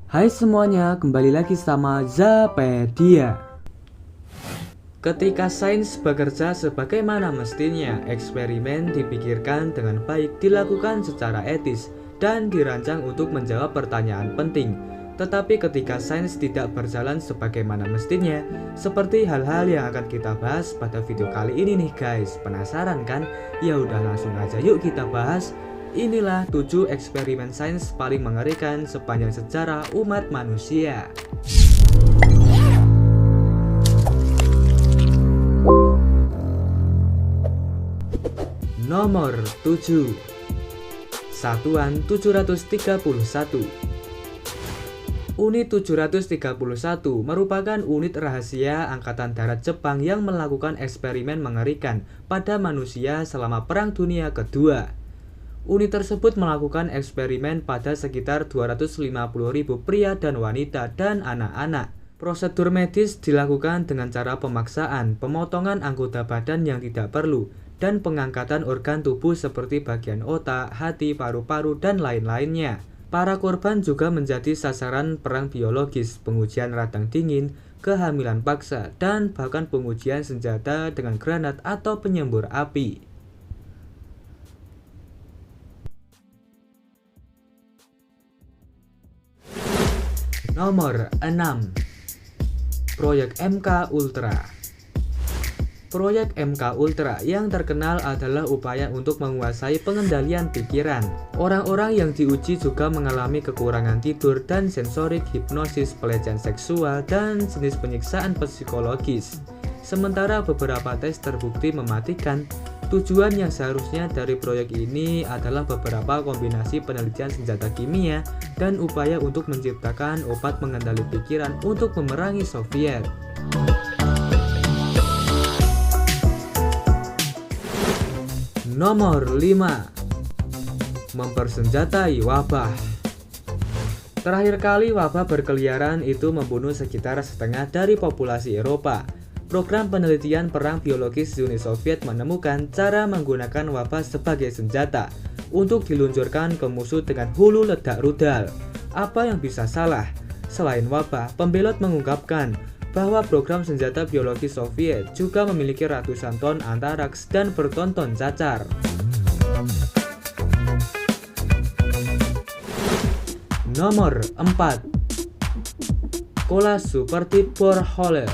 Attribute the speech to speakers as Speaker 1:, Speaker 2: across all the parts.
Speaker 1: Hai semuanya, kembali lagi sama Zapedia. Ketika sains bekerja sebagaimana mestinya, eksperimen dipikirkan dengan baik, dilakukan secara etis, dan dirancang untuk menjawab pertanyaan penting. Tetapi ketika sains tidak berjalan sebagaimana mestinya, seperti hal-hal yang akan kita bahas pada video kali ini nih guys. Penasaran kan? Ya udah langsung aja yuk kita bahas. Inilah 7 eksperimen sains paling mengerikan sepanjang sejarah umat manusia. Nomor 7. Satuan 731. Unit 731 merupakan unit rahasia Angkatan Darat Jepang yang melakukan eksperimen mengerikan pada manusia selama Perang Dunia Kedua. Unit tersebut melakukan eksperimen pada sekitar 250.000 pria dan wanita dan anak-anak. Prosedur medis dilakukan dengan cara pemaksaan, pemotongan anggota badan yang tidak perlu, dan pengangkatan organ tubuh seperti bagian otak, hati, paru-paru, dan lain-lainnya. Para korban juga menjadi sasaran perang biologis, pengujian radang dingin, kehamilan paksa, dan bahkan pengujian senjata dengan granat atau penyembur api. Nomor 6. Proyek MK Ultra. Proyek MK Ultra yang terkenal adalah upaya untuk menguasai pengendalian pikiran. Orang-orang yang diuji juga mengalami kekurangan tidur dan sensorik, hipnosis, pelecehan seksual, dan jenis penyiksaan psikologis. Sementara beberapa tes terbukti mematikan. Tujuan yang seharusnya dari proyek ini adalah beberapa kombinasi penelitian senjata kimia dan upaya untuk menciptakan obat pengendali pikiran untuk memerangi Soviet. Nomor 5. Mempersenjatai wabah. Terakhir kali wabah berkeliaran itu membunuh sekitar setengah dari populasi Eropa. Program penelitian perang biologis Uni Soviet menemukan cara menggunakan wabah sebagai senjata untuk diluncurkan ke musuh dengan hulu ledak rudal. Apa yang bisa salah? Selain wabah, pembelot mengungkapkan bahwa program senjata biologi Soviet juga memiliki ratusan ton antaraks dan bertonton cacar. Nomor 4. Kolas seperti borehole.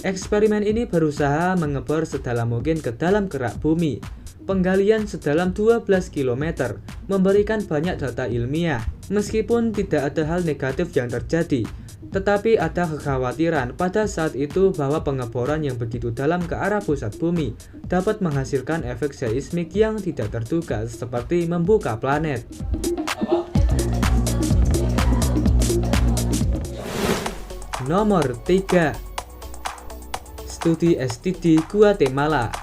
Speaker 1: Eksperimen ini berusaha mengebor sedalam mungkin ke dalam kerak bumi. Penggalian sedalam 12 km memberikan banyak data ilmiah. Meskipun tidak ada hal negatif yang terjadi, tetapi ada kekhawatiran pada saat itu bahwa pengeboran yang begitu dalam ke arah pusat bumi dapat menghasilkan efek seismik yang tidak terduga seperti membuka planet. Nomor 3. Studi STD Guatemala.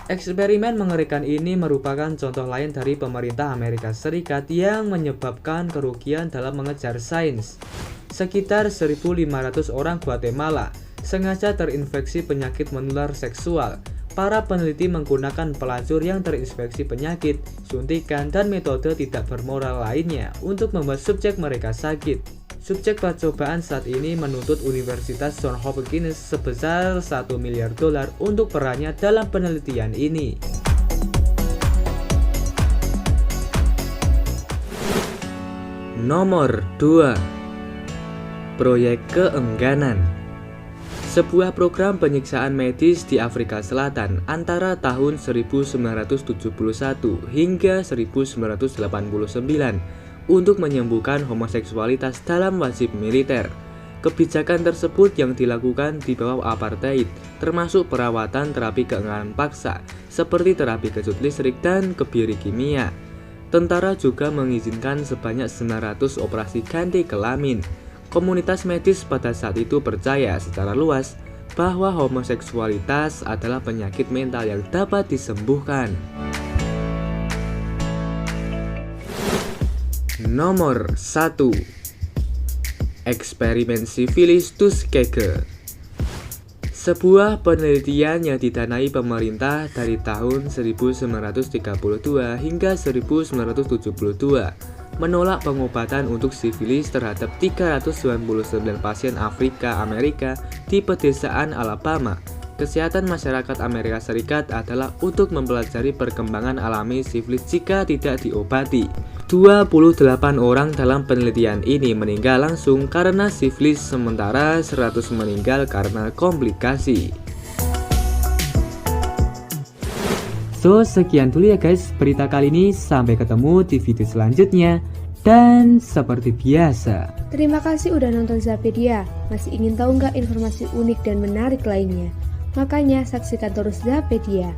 Speaker 1: Eksperimen mengerikan ini merupakan contoh lain dari pemerintah Amerika Serikat yang menyebabkan kerugian dalam mengejar sains. Sekitar 1.500 orang Guatemala sengaja terinfeksi penyakit menular seksual. Para peneliti menggunakan pelacur yang terinfeksi penyakit, suntikan, dan metode tidak bermoral lainnya untuk membuat subjek mereka sakit. Subjek percobaan saat ini menuntut Universitas Johns Hopkins sebesar $1 miliar untuk perannya dalam penelitian ini. Nomor 2. Proyek Keengganan. Sebuah program penyiksaan medis di Afrika Selatan antara tahun 1971 hingga 1989 untuk menyembuhkan homoseksualitas dalam wajib militer. Kebijakan tersebut yang dilakukan di bawah apartheid, termasuk perawatan terapi keengganan paksa, seperti terapi kejut listrik dan kebiri kimia. Tentara juga mengizinkan sebanyak 900 operasi ganti kelamin. Komunitas medis pada saat itu percaya secara luas bahwa homoseksualitas adalah penyakit mental yang dapat disembuhkan. Nomor 1. Eksperimen sifilis Tuskegee. Sebuah penelitian yang didanai pemerintah dari tahun 1932 hingga 1972 menolak pengobatan untuk sifilis terhadap 399 pasien Afrika Amerika di pedesaan Alabama. Kesehatan masyarakat Amerika Serikat adalah untuk mempelajari perkembangan alami sifilis jika tidak diobati. 28 orang dalam penelitian ini meninggal langsung karena sifilis, sementara 100 meninggal karena komplikasi. So, sekian dulu ya guys berita kali ini, sampai ketemu di video selanjutnya. Dan seperti biasa,
Speaker 2: terima kasih udah nonton Zapedia. Masih ingin tahu nggak informasi unik dan menarik lainnya? Makanya saksikan terus Zapedia.